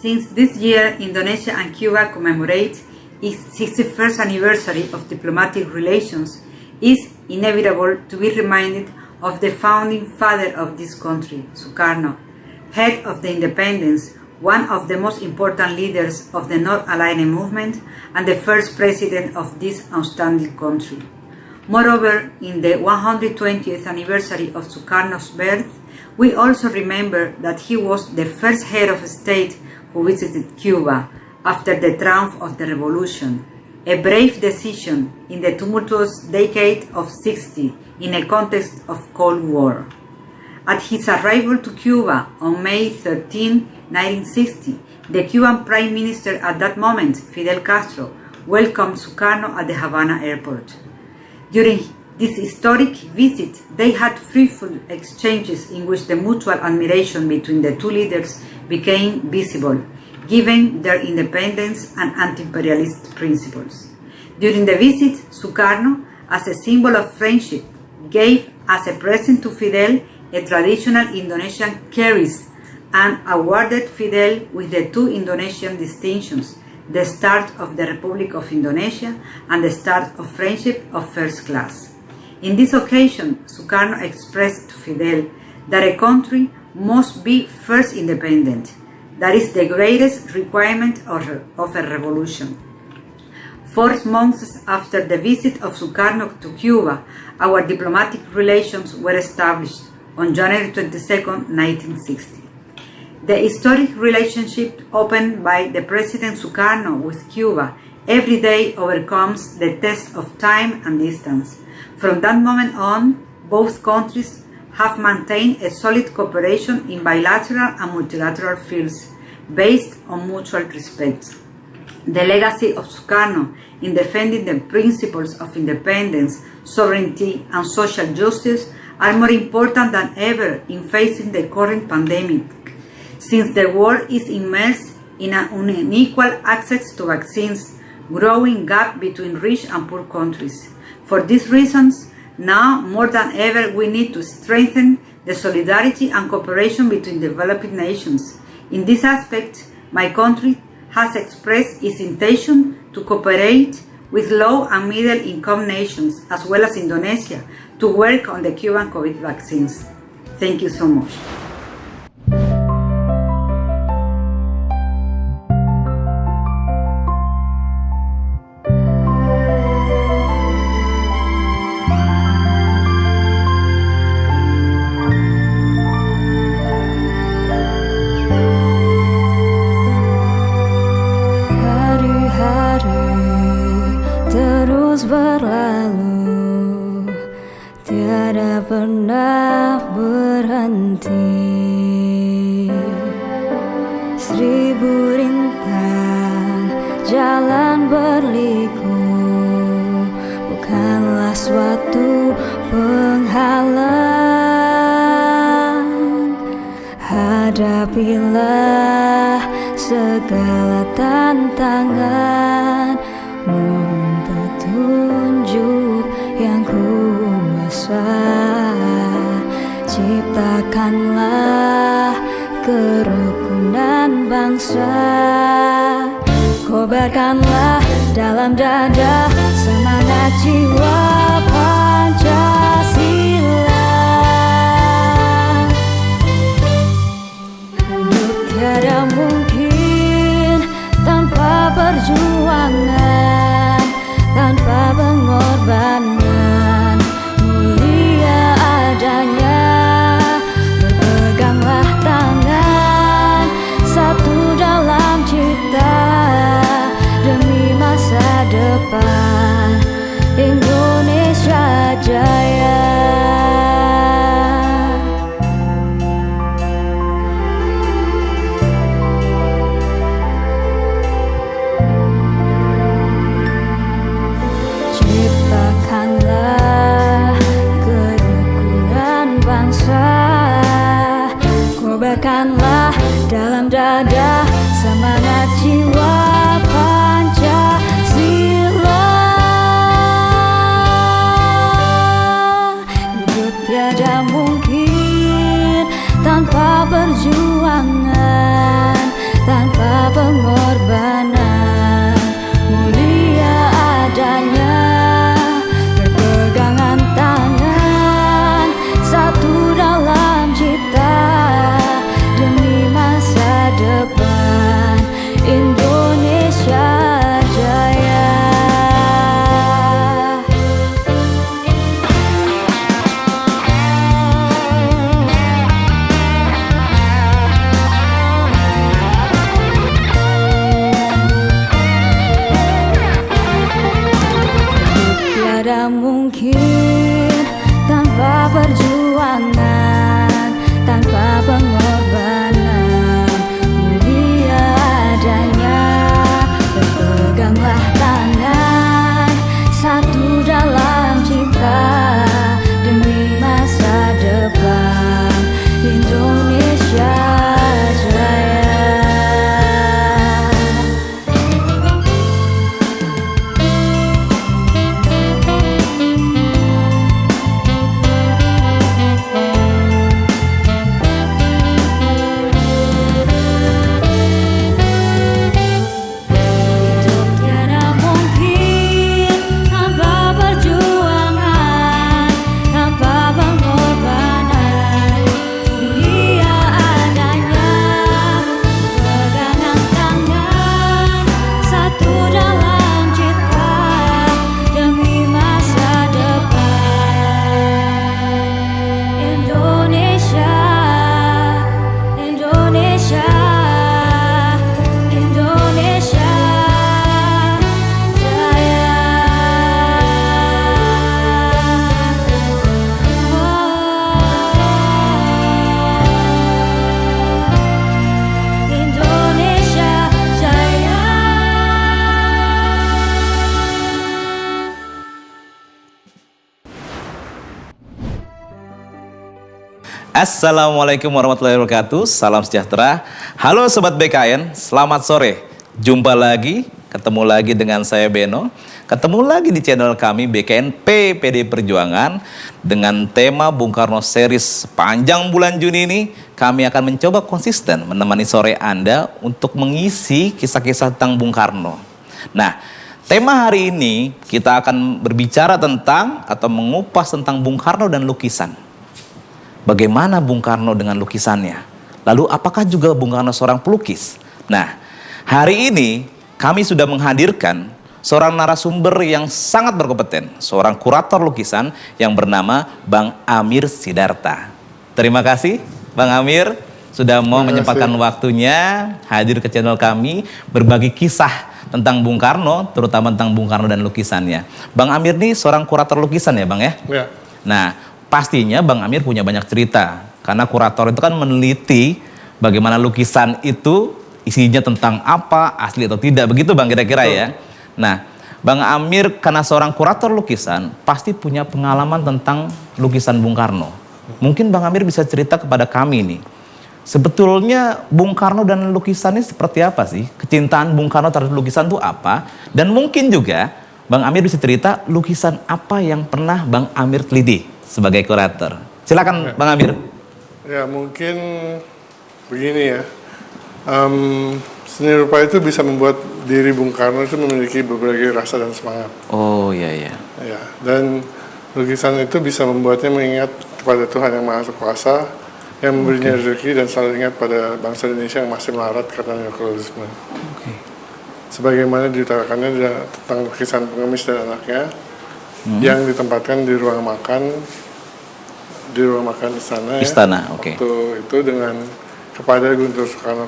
Since this year Indonesia and Cuba commemorate its 61st anniversary of diplomatic relations, it is inevitable to be reminded of the founding father of this country, Sukarno, head of the independence, one of the most important leaders of the non-aligned movement, and the first president of this outstanding country. Moreover, in the 120th anniversary of Sukarno's birth, we also remember that he was the first head of state who visited Cuba after the triumph of the revolution, a brave decision in the tumultuous decade of '60 in a context of Cold War. At his arrival to Cuba on May 13, 1960, the Cuban Prime Minister at that moment, Fidel Castro, welcomed Sukarno at the Havana airport. During this historic visit, they had fruitful exchanges in which the mutual admiration between the two leaders became visible, given their independence and anti-imperialist principles. During the visit, Sukarno, as a symbol of friendship, gave as a present to Fidel a traditional Indonesian charis and awarded Fidel with the two Indonesian distinctions, the start of the Republic of Indonesia and the start of friendship of first class. In this occasion, Sukarno expressed to Fidel that a country must be first independent. That is the greatest requirement of a revolution. 4 months after the visit of Sukarno to Cuba, our diplomatic relations were established on January 22, 1960. The historic relationship opened by the President Sukarno with Cuba every day overcomes the test of time and distance. From that moment on, both countries have maintained a solid cooperation in bilateral and multilateral fields based on mutual respect. The legacy of Sukarno in defending the principles of independence, sovereignty, and social justice are more important than ever in facing the current pandemic, since the world is immersed in an unequal access to vaccines, growing gap between rich and poor countries. For these reasons, now more than ever we need to strengthen the solidarity and cooperation between developing nations. In this aspect, my country has expressed its intention to cooperate with low and middle income nations as well as Indonesia to work on the Cuban COVID vaccines. Thank you so much. Berlalu tiada pernah berhenti. 1000 rintang jalan berliku bukanlah suatu penghalang. Hadapilah segala tantangan, petunjuk yang kuasa. Ciptakanlah kerukunan bangsa, kobarkanlah dalam dada semangat jiwa Pancasila. Hidup tiada mungkin tanpa perjuangan, tanpa pengorbanan, mulia adanya. Berpeganglah tangan, satu dalam cita, demi masa depan Indonesia jaya. Kobarkanlah dalam dada semangat jiwa Pancasila. Hidup tiada mungkin tanpa perjuangan, tanpa pengorbanan, mulia adanya berpegangan tangan, satu dalam cita demi masa depan Indonesia Jaya. Tiada mungkin tanpa perjuangan, tanpa pengorbanan, mulia adanya berpeganglah tangan, satu dalam cinta demi masa depan Indonesia Jaya. Assalamualaikum warahmatullahi wabarakatuh. Salam sejahtera. Halo Sobat BKN, selamat sore. Jumpa lagi, ketemu lagi dengan saya Beno. Ketemu lagi di channel kami BKN PD Perjuangan dengan tema Bung Karno Series sepanjang bulan Juni ini. Kami akan mencoba konsisten menemani sore Anda untuk mengisi kisah-kisah tentang Bung Karno. Nah, tema hari ini kita akan berbicara tentang atau mengupas tentang Bung Karno dan lukisan. Bagaimana Bung Karno dengan lukisannya? Lalu apakah juga Bung Karno seorang pelukis? Nah, hari ini kami sudah menghadirkan seorang narasumber yang sangat berkompeten, seorang kurator lukisan yang bernama Bang Amir Sidarta. Terima kasih Bang Amir sudah mau menyempatkan waktunya hadir ke channel kami berbagi kisah tentang Bung Karno, terutama tentang Bung Karno dan lukisannya. Bang Amir ini seorang kurator lukisan ya Bang ya? Ya. Nah, pastinya Bang Amir punya banyak cerita, karena kurator itu kan meneliti bagaimana lukisan itu isinya tentang apa, asli atau tidak, begitu Bang kira-kira ya. Nah, Bang Amir karena seorang kurator lukisan, pasti punya pengalaman tentang lukisan Bung Karno. Mungkin Bang Amir bisa cerita kepada kami nih, sebetulnya Bung Karno dan lukisannya seperti apa sih? Kecintaan Bung Karno terhadap lukisan itu apa? Dan mungkin juga Bang Amir bisa cerita lukisan apa yang pernah Bang Amir teliti sebagai kurator. Silakan Bang Amir. Ya mungkin begini ya, seni rupa itu bisa membuat diri Bung Karno itu memiliki berbagai rasa dan semangat. Oh iya iya. Ya, dan lukisan itu bisa membuatnya mengingat kepada Tuhan yang Maha Kuasa yang memberinya rezeki dan selalu ingat pada bangsa Indonesia yang masih melarat karena neokolonialisme. Sebagaimana diutarakannya tentang lukisan pengemis dan anaknya yang ditempatkan di ruang makan istana ya, waktu itu dengan kepada Guntur Soekarno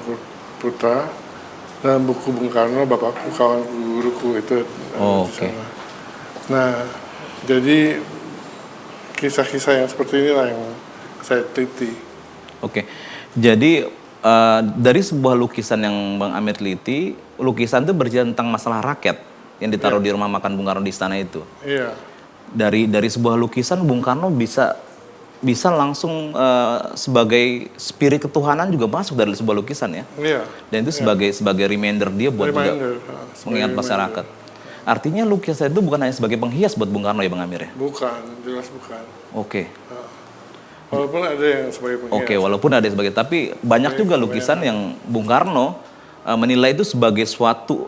Putra dalam buku Bung Karno Bapakku Kawanku Guruku itu di sana. Nah, jadi kisah-kisah yang seperti inilah yang saya teliti. Jadi dari sebuah lukisan yang Bang Amir teliti, lukisan itu bercerita tentang masalah rakyat yang ditaruh di rumah makan Bung Karno di istana itu. Iya. Dari sebuah lukisan Bung Karno bisa langsung sebagai spirit ketuhanan juga masuk dari sebuah lukisan ya. Iya. Dan itu sebagai reminder dia buat juga mengingat masyarakat. Artinya lukisan itu bukan hanya sebagai penghias buat Bung Karno ya Bang Amir ya? Bukan, jelas bukan. Walaupun ada yang sebagai penghias. Walaupun ada sebagai, tapi banyak juga lukisan yang Bung Karno menilai itu sebagai suatu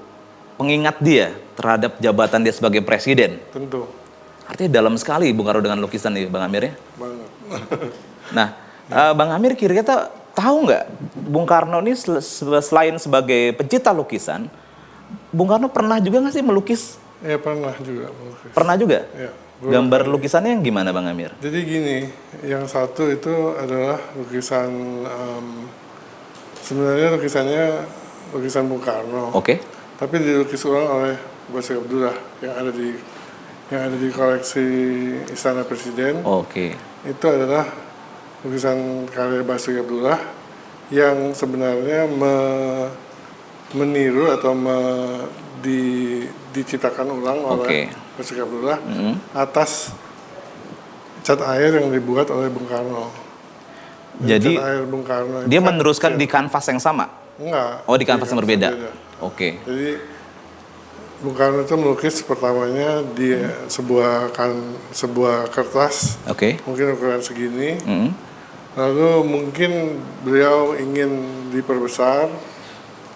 pengingat dia terhadap jabatan dia sebagai presiden. Tentu. Artinya dalam sekali Bung Karno dengan lukisan nih Bang Amir ya. Banget. Nah, Bang Amir kira-kira tahu nggak Bung Karno ini selain sebagai pencipta lukisan, Bung Karno pernah juga nggak sih melukis? Ya pernah juga melukis. Pernah juga? Ya, Gambar lukisannya yang gimana Bang Amir? Jadi gini, yang satu itu adalah lukisan, sebenarnya lukisan Bung Karno. Oke. Tapi dilukis ulang oleh Basuki Abdullah yang ada di koleksi Istana Presiden. Oke. Itu adalah lukisan karya Basuki Abdullah yang sebenarnya meniru atau diciptakan ulang oleh Basuki Abdullah atas cat air yang dibuat oleh Bung Karno. Jadi cat air Bung Karno dia meneruskan di kanvas yang sama? Enggak. Oh, di kanvas yang berbeda. Oke. Jadi Bung Karno itu melukis pertamanya di sebuah kertas, mungkin ukuran segini. Lalu mungkin beliau ingin diperbesar,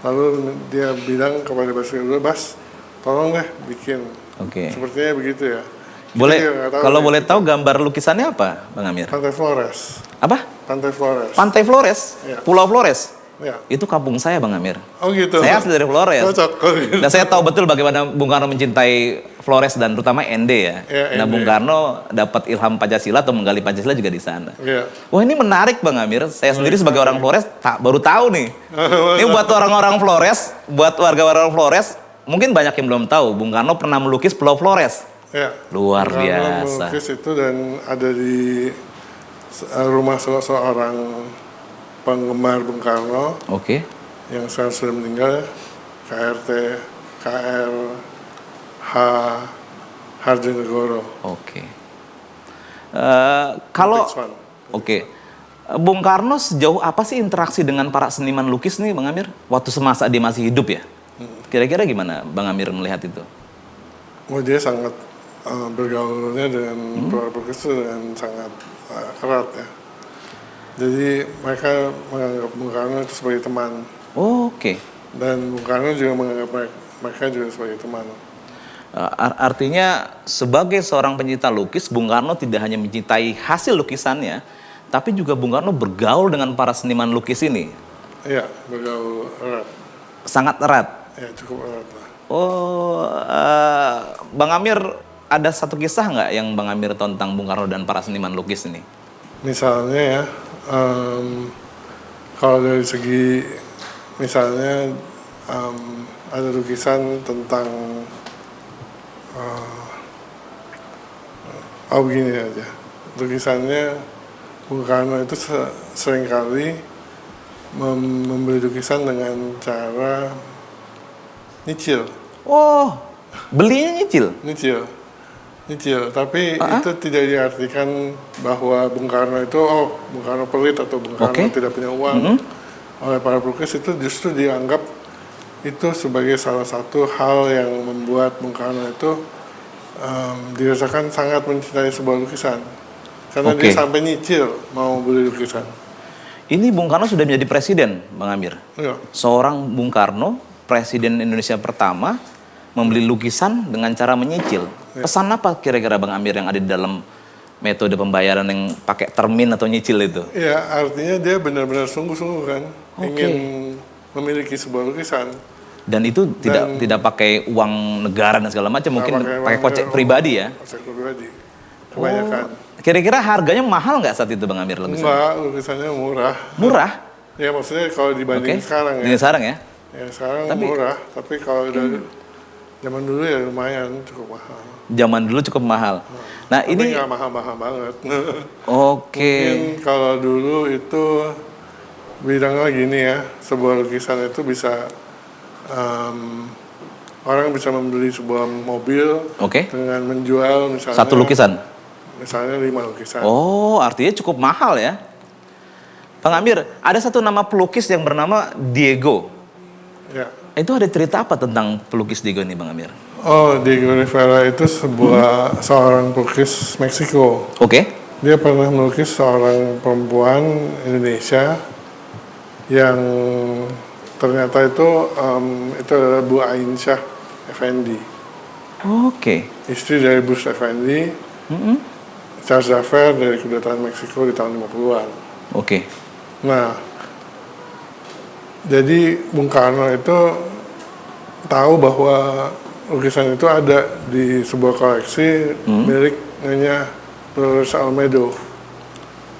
lalu dia bilang kepada Basuki Abdullah, Bas, tolong deh bikin. Sepertinya begitu ya. Kalau boleh tahu gambar lukisannya apa, Bang Amir? Pantai Flores. Apa? Pantai Flores. Pantai Flores? Ya. Pulau Flores? Ya. Itu kampung saya Bang Amir. Oh gitu. Saya asli dari Flores. Cocok. Dan saya tahu betul bagaimana Bung Karno mencintai Flores dan terutama ND ya. Nah Bung Karno dapat ilham Pancasila atau menggali Pancasila juga di sana. Ya. Wah ini menarik Bang Amir. Saya sendiri sebagai orang Flores baru tahu nih. Ini buat orang-orang Flores, buat warga-warga Flores, mungkin banyak yang belum tahu. Bung Karno pernah melukis Pulau Flores. Ya. Luar Bung Karno biasa. melukis itu dan ada di rumah seorang penggemar Bung Karno. Yang sekarang sudah meninggal, KRH Harjonegoro. Kalau Bung Karno sejauh apa sih interaksi dengan para seniman lukis nih Bang Amir? Waktu semasa dia masih hidup ya? Kira-kira gimana Bang Amir melihat itu? Oh dia sangat bergaulnya dengan para pelukis dengan sangat erat ya. Jadi mereka menganggap Bung Karno itu sebagai teman. Dan Bung Karno juga menganggap mereka juga sebagai teman. Artinya sebagai seorang pencinta lukis, Bung Karno tidak hanya mencintai hasil lukisannya, tapi juga Bung Karno bergaul dengan para seniman lukis ini. Iya, bergaul erat. Sangat erat? Ya, cukup erat lah. Bang Amir, ada satu kisah nggak yang Bang Amir tahu tentang Bung Karno dan para seniman lukis ini? Misalnya ya, kalau dari segi misalnya ada lukisan tentang begini aja, lukisannya Bung Karno itu seringkali membeli lukisan dengan cara nyicil. Belinya nyicil? Nyicil, tapi itu tidak diartikan bahwa Bung Karno itu Bung Karno pelit atau Bung Karno tidak punya uang. Oleh para pelukis itu justru dianggap itu sebagai salah satu hal yang membuat Bung Karno itu dirasakan sangat mencintai sebuah lukisan karena dia sampai nyicil mau beli lukisan. Ini Bung Karno sudah menjadi presiden, Bang Amir. Seorang Bung Karno, presiden Indonesia pertama, membeli lukisan dengan cara menyicil. Pesan apa kira-kira Bang Amir yang ada di dalam metode pembayaran yang pakai termin atau nyicil itu? Ya, artinya dia benar-benar sungguh-sungguh kan ingin memiliki sebuah lukisan. Dan itu tidak pakai uang negara dan segala macam, mungkin pakai kocek pribadi ya? Kocek pribadi, kebanyakan. Kira-kira harganya mahal nggak saat itu Bang Amir lukisannya? Enggak, lukisannya murah. Murah? Ya maksudnya kalau dibanding sekarang ya. Sekarang ya? Ya sekarang murah, tapi kalau dari zaman dulu ya lumayan cukup mahal. Zaman dulu cukup mahal. Nah tapi ini nggak mahal-mahal banget. Mungkin kalau dulu itu bilangnya gini ya, sebuah lukisan itu bisa orang bisa membeli sebuah mobil dengan menjual misalnya satu lukisan. Misalnya 5 lukisan. Artinya cukup mahal ya. Bang Amir, ada satu nama pelukis yang bernama Diego. Ya. Itu ada cerita apa tentang pelukis Diego ini Bang Amir? Diego Rivera itu seorang pelukis Meksiko. Dia pernah melukis seorang perempuan Indonesia yang ternyata itu adalah Bu Ainsyah Effendi, Oke. istri dari Bush Effendi, Charles D'Affaires dari kedutaan Meksiko di tahun 50-an. Oke. Nah, jadi Bung Karno itu tahu bahwa lukisan itu ada di sebuah koleksi milik Nyonya Dolores Almedo.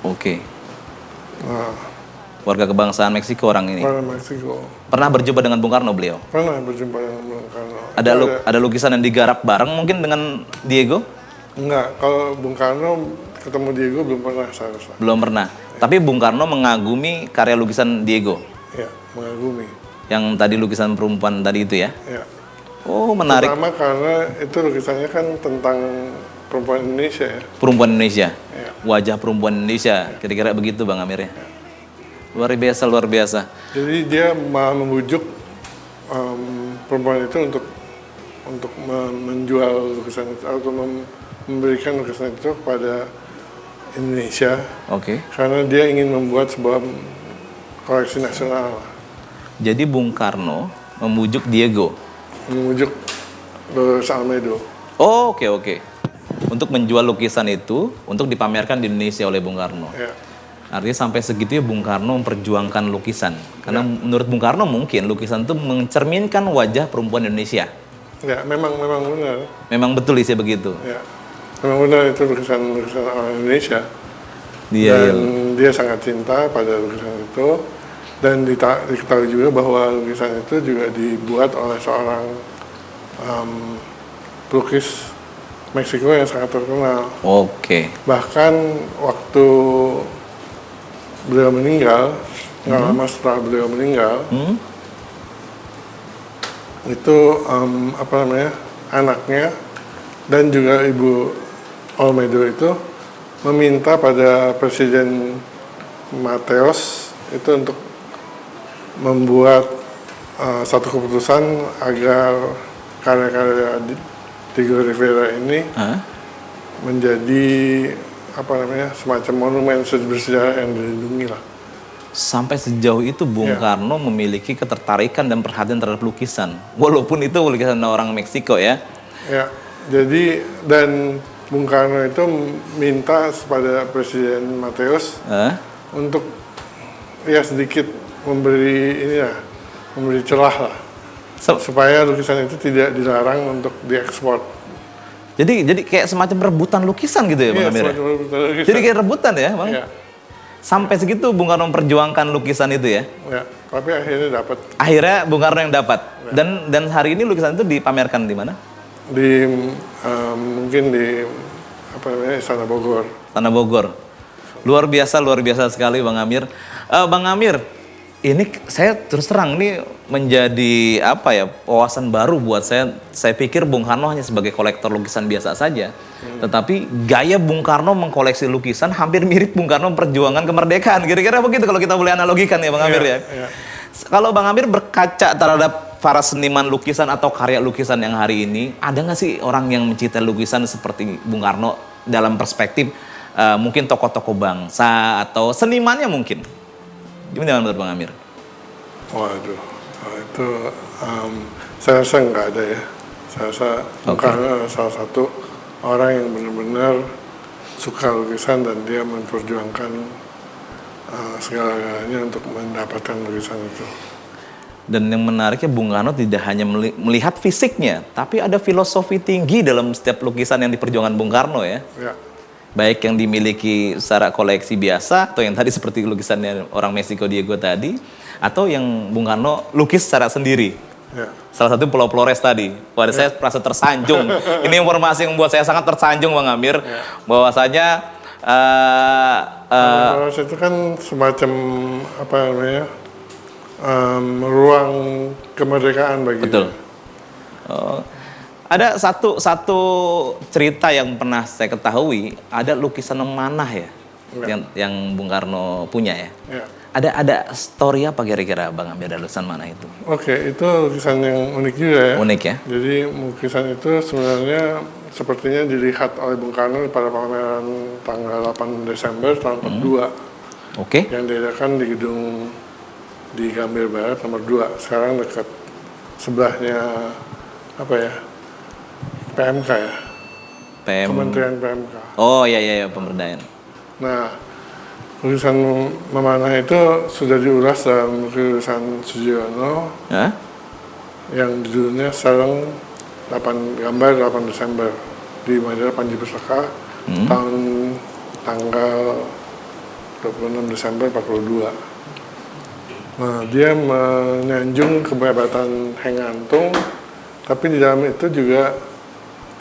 Oke. Nah, Warga kebangsaan Meksiko orang ini. orang Meksiko. Pernah berjumpa dengan Bung Karno beliau? Pernah berjumpa dengan Bung Karno. Ada lukisan yang digarap bareng mungkin dengan Diego? Enggak, kalau Bung Karno ketemu Diego belum pernah saya rasa. Belum pernah. Tapi Bung Karno mengagumi karya lukisan Diego. Ya, mengagumi. Yang tadi lukisan perempuan tadi itu ya? Ya. Oh, menarik. Pertama karena itu lukisannya kan tentang perempuan Indonesia ya. Perempuan Indonesia. Ya. Wajah perempuan Indonesia. Kira-kira begitu Bang Amir ya? Luar biasa, luar biasa. Jadi dia malah membujuk perempuan itu untuk menjual lukisan itu atau memberikan lukisan itu kepada Indonesia. Oke. Karena dia ingin membuat sebuah koleksi nasional. Jadi Bung Karno membujuk Diego. Membujuk Dolores Almedo. Oh, oke. Untuk menjual lukisan itu untuk dipamerkan di Indonesia oleh Bung Karno. Ya. Artinya sampai segitu ya Bung Karno memperjuangkan lukisan. Karena menurut Bung Karno mungkin lukisan itu mencerminkan wajah perempuan Indonesia. Ya, memang benar. Memang betul isi begitu. Ya. Memang benar itu lukisan orang Indonesia. Dia Dan dia sangat cinta pada lukisan itu. Dan diketahui juga bahwa lukisan itu juga dibuat oleh seorang pelukis Meksiko yang sangat terkenal. Oke. Bahkan waktu beliau meninggal, nggak lama setelah beliau meninggal, itu anaknya dan juga Ibu Olmedo itu meminta pada Presiden Mateos itu untuk membuat satu keputusan agar karya-karya Diego Rivera ini menjadi semacam monumen bersejarah yang dilindungi lah. Sampai sejauh itu Bung Karno memiliki ketertarikan dan perhatian terhadap lukisan, walaupun itu lukisan orang Meksiko ya. Ya, jadi dan Bung Karno itu minta kepada Presiden Mateos untuk sedikit memberi celah lah, supaya lukisan itu tidak dilarang untuk diekspor. Jadi kayak semacam rebutan lukisan gitu ya Bang Amir? Jadi kayak rebutan ya Bang? Iya. Sampai segitu Bung Karno memperjuangkan lukisan itu ya? Ya, tapi akhirnya dapat. Akhirnya Bung Karno yang dapat. Ya. Dan hari ini lukisan itu dipamerkan di mana? Mungkin di Istana Bogor. Istana Bogor. Luar biasa sekali Bang Amir. Bang Amir, ini saya terus terang ini menjadi wawasan baru buat saya. Saya pikir Bung Karno hanya sebagai kolektor lukisan biasa saja. Tetapi gaya Bung Karno mengkoleksi lukisan hampir mirip Bung Karno memperjuangkan kemerdekaan. Kira-kira begitu kalau kita boleh analogikan ya Bang Amir ya. Kalau Bang Amir berkaca terhadap para seniman lukisan atau karya lukisan yang hari ini, ada nggak sih orang yang mencintai lukisan seperti Bung Karno dalam perspektif mungkin tokoh-tokoh bangsa atau senimannya mungkin? Gimana menurut Bang Amir? Waduh, itu saya rasa nggak ada ya. Saya rasa Bung Karno salah satu orang yang benar-benar suka lukisan dan dia memperjuangkan segala-galanya untuk mendapatkan lukisan itu. Dan yang menariknya Bung Karno tidak hanya melihat fisiknya, tapi ada filosofi tinggi dalam setiap lukisan yang diperjuangkan Bung Karno ya. Ya. Baik yang dimiliki secara koleksi biasa, atau yang tadi seperti lukisannya orang Meksiko Diego tadi, atau yang Bung Karno lukis secara sendiri. Ya. Salah satu Pulau Flores tadi. Pada saya merasa tersanjung. Ini informasi yang membuat saya sangat tersanjung Bang Amir. Ya. Bahwasanya Flores itu kan semacam ruang kemerdekaan bagi betul. Ada satu cerita yang pernah saya ketahui, ada lukisan memanah ya, yang Bung Karno punya ya. Ya. Ada story apa kira-kira Bang Amir dari lukisan mana itu? Oke, itu lukisan yang unik juga ya. Unik ya. Jadi lukisan itu sebenarnya sepertinya dilihat oleh Bung Karno pada pameran tanggal 8 Desember tahun 42. Oke. Yang diadakan di gedung di Gambir Barat nomor 2. Sekarang dekat sebelahnya apa ya? PMK ya. Kementerian PMK. Oh iya pemberdayaan. Nah, lukisan memanah itu sudah diulas dalam lukisan Sugiono yang judulnya Sareng 8 gambar 8 Desember di Majalah Panji Pustaka tahun tanggal 26 Desember 42. Nah, dia menyanjung keberadaan Heng Antung, tapi di dalam itu juga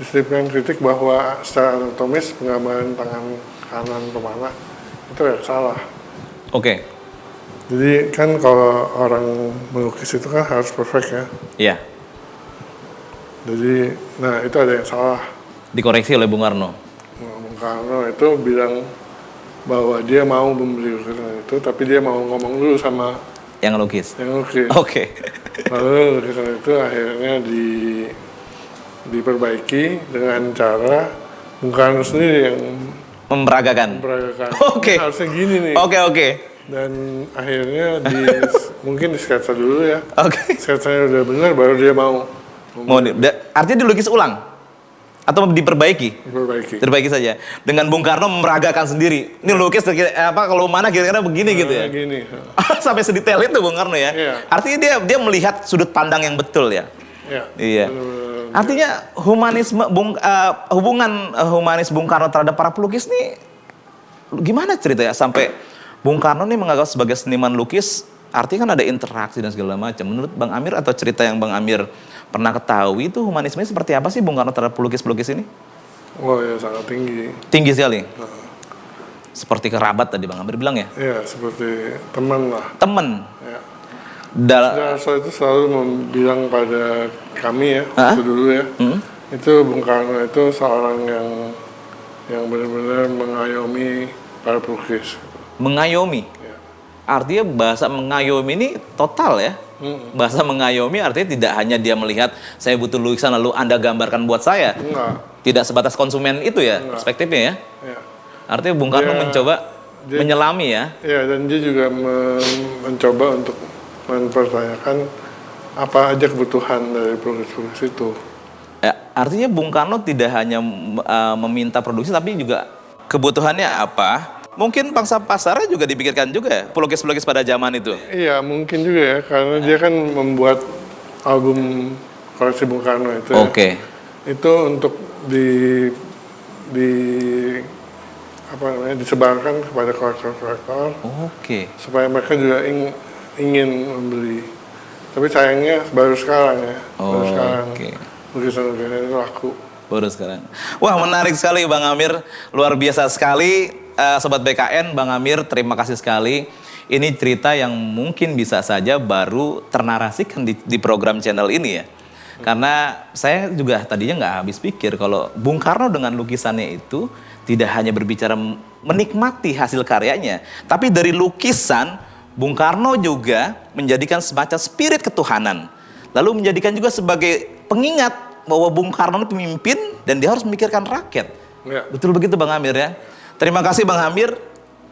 diselipkan kritik bahwa secara anatomis penggambaran tangan kanan pemanah itu ya salah. Oke. Jadi kan kalau orang melukis itu kan harus perfect ya. Iya. Jadi, nah itu ada yang salah. Dikoreksi oleh Bung Karno. Nah, Bung Karno itu bilang bahwa dia mau membeli lukisan itu, tapi dia mau ngomong dulu sama yang lukis. Oke. Lalu lukisan itu akhirnya diperbaiki dengan cara Bung Karno sendiri yang memperagakan. Oke. Harusnya gini nih. Oke. Dan akhirnya mungkin di sketsa dulu ya. Oke. Sketsanya udah benar baru dia mau. Artinya dilukis ulang atau diperbaiki? Diperbaiki saja. Dengan Bung Karno memperagakan sendiri. Ini lukis kalau mana kira-kira begini gitu ya. Gini. Sampai sedetail itu Bung Karno ya. Iya. Artinya dia melihat sudut pandang yang betul ya. Iya. Artinya hubungan humanis Bung Karno terhadap para pelukis nih gimana ceritanya sampai Bung Karno nih menganggap sebagai seniman lukis, artinya kan ada interaksi dan segala macam. Menurut Bang Amir atau cerita yang Bang Amir pernah ketahui itu humanisme seperti apa sih Bung Karno terhadap pelukis-pelukis ini? Oh ya sangat tinggi. Tinggi sekali. Seperti kerabat tadi Bang Amir bilang ya? Iya, seperti teman lah. Teman. Ya. Soeharto itu selalu bilang pada kami ya, waktu dulu ya, itu Bung Karno itu seorang yang benar-benar mengayomi para pelukis. Mengayomi? Ya. Artinya bahasa mengayomi ini total ya? Bahasa mengayomi artinya tidak hanya dia melihat saya butuh lukisan lalu Anda gambarkan buat saya. Enggak. Tidak sebatas konsumen itu ya, perspektifnya ya? Ya. Artinya Bung Karno mencoba menyelami ya? Ya, dan dia juga mencoba untuk mempertanyakan apa aja kebutuhan dari pelukis-pelukis itu. Ya, artinya Bung Karno tidak hanya meminta produksi tapi juga kebutuhannya apa? Mungkin pangsa pasarnya juga dipikirkan juga ya, pelukis-pelukis pada zaman itu. Iya, mungkin juga ya, karena dia kan membuat album koleksi Bung Karno itu. Oke. Itu untuk disebarkan kepada kolektor-kolektor. Oke. Supaya mereka juga ingin membeli. Tapi sayangnya baru sekarang ya. Baru sekarang. Lukisan-lukisan itu laku. Baru sekarang. Wah, menarik sekali Bang Amir. Luar biasa sekali. Sobat BKN, Bang Amir, terima kasih sekali. Ini cerita yang mungkin bisa saja baru ternarasikan di program channel ini ya. Karena saya juga tadinya nggak habis pikir kalau Bung Karno dengan lukisannya itu tidak hanya berbicara menikmati hasil karyanya. Tapi dari lukisan, Bung Karno juga menjadikan semacam spirit ketuhanan. Lalu menjadikan juga sebagai pengingat bahwa Bung Karno itu pemimpin dan dia harus memikirkan rakyat. Ya. Betul begitu Bang Amir ya. Terima kasih Bang Amir.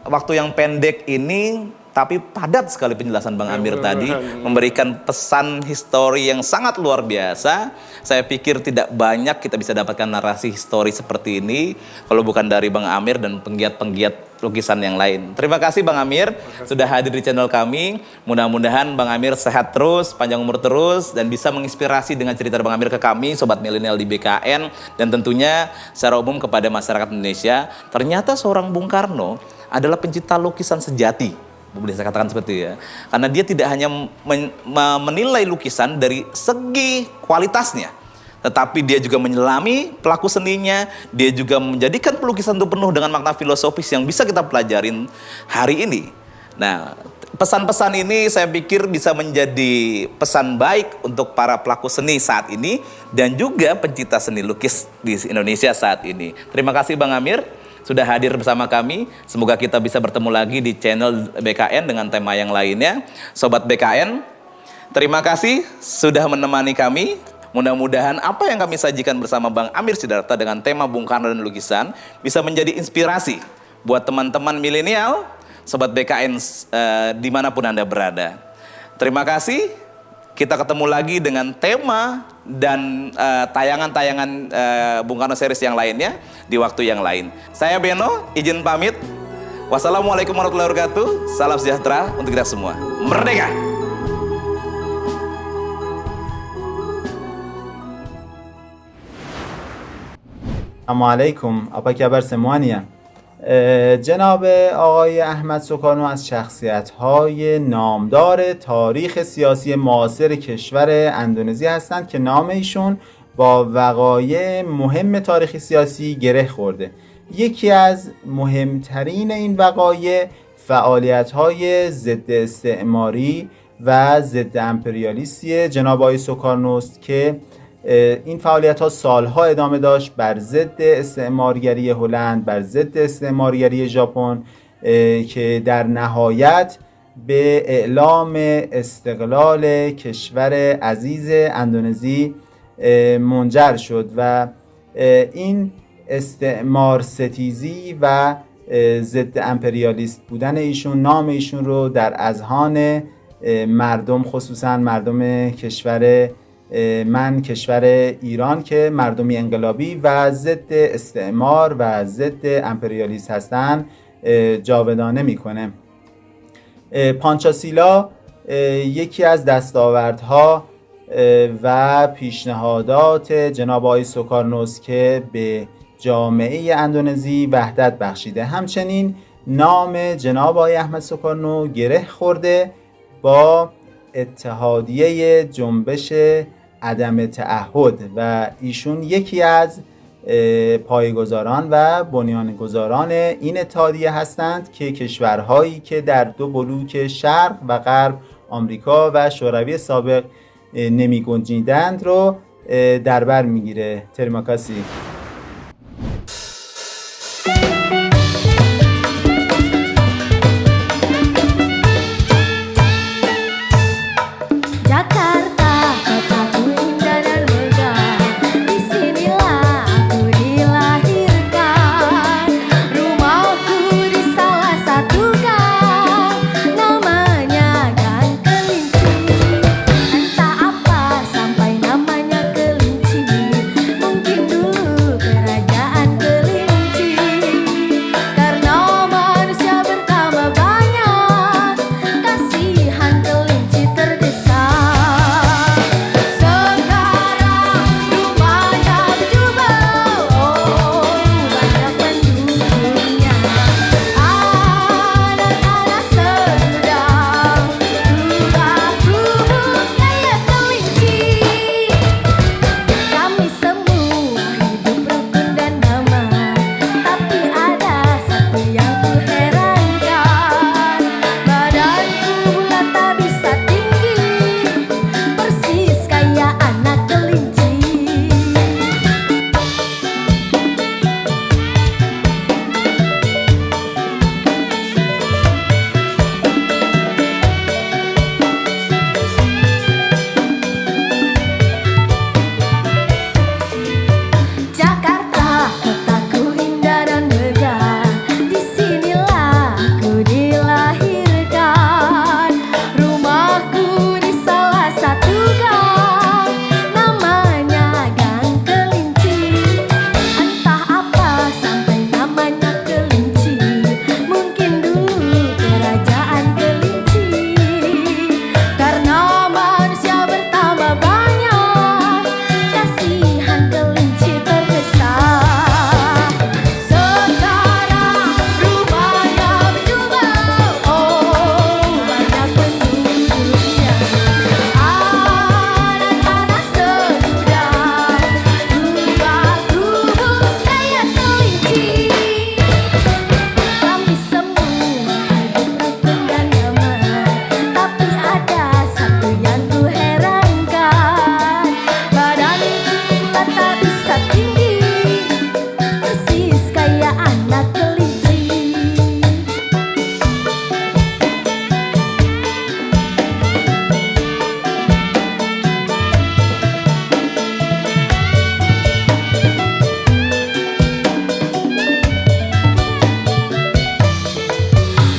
Waktu yang pendek ini tapi padat sekali penjelasan Bang Amir tadi. Memberikan pesan histori yang sangat luar biasa. Saya pikir tidak banyak kita bisa dapatkan narasi histori seperti ini kalau bukan dari Bang Amir dan penggiat-penggiat lukisan yang lain. Terima kasih Bang Amir sudah hadir di channel kami. Mudah-mudahan Bang Amir sehat terus, panjang umur terus, dan bisa menginspirasi dengan cerita Bang Amir ke kami, Sobat Milenial di BKN, dan tentunya secara umum kepada masyarakat Indonesia. Ternyata seorang Bung Karno adalah pencipta lukisan sejati. Boleh saya katakan seperti itu ya. Karena dia tidak hanya menilai lukisan dari segi kualitasnya, tetapi dia juga menyelami pelaku seninya. Dia juga menjadikan pelukisan itu penuh dengan makna filosofis yang bisa kita pelajarin hari ini. Nah, pesan-pesan ini saya pikir bisa menjadi pesan baik untuk para pelaku seni saat ini dan juga pencipta seni lukis di Indonesia saat ini. Terima kasih Bang Amir sudah hadir bersama kami. Semoga kita bisa bertemu lagi di channel BKN dengan tema yang lainnya. Sobat BKN, terima kasih sudah menemani kami. Mudah-mudahan apa yang kami sajikan bersama Bang Amir Sidarta dengan tema Bung Karno dan lukisan bisa menjadi inspirasi buat teman-teman milenial, Sobat BKN dimanapun Anda berada. Terima kasih. Kita ketemu lagi dengan tema dan tayangan-tayangan Bung Karno series yang lainnya di waktu yang lain. Saya Beno, izin pamit. Wassalamualaikum warahmatullahi wabarakatuh. Salam sejahtera untuk kita semua. Merdeka! Assalamualaikum. Apa kabar semuanya? جناب آقای احمد سوکارنو از شخصیت‌های نامدار تاریخ سیاسی معاصر کشور اندونزی هستند که نام ایشون با وقایع مهم تاریخ سیاسی گره خورده. یکی از مهمترین این وقایع فعالیت‌های ضد استعماری و ضد امپریالیستی جناب آقای سوکارنوست که این فعالیت ها سالها ادامه داشت بر ضد استعمارگری هلند، بر ضد استعمارگری ژاپن، که در نهایت به اعلام استقلال کشور عزیز اندونزی منجر شد و این استعمار ستیزی و ضد امپریالیست بودن ایشون نام ایشون رو در اذهان مردم، خصوصا مردم کشور ایران که مردمی انقلابی و ضد استعمار و ضد امپریالیسم هستن جاودانه میکنه. پانچاسیلا یکی از دستاوردها و پیشنهادات جناب آقای سوکارنوست که به جامعه اندونزی وحدت بخشیده. همچنین نام جناب آقای احمد سوکارنو گره خورده با اتحادیه جنبش عدم تعهد و ایشون یکی از پایه‌گذاران و بنیانگذاران این اتحادیه هستند که کشورهایی که در دو بلوک شرق و غرب آمریکا و شوروی سابق نمی گنجیدند رو در بر میگیره. تریما کاسی.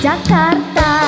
Jakarta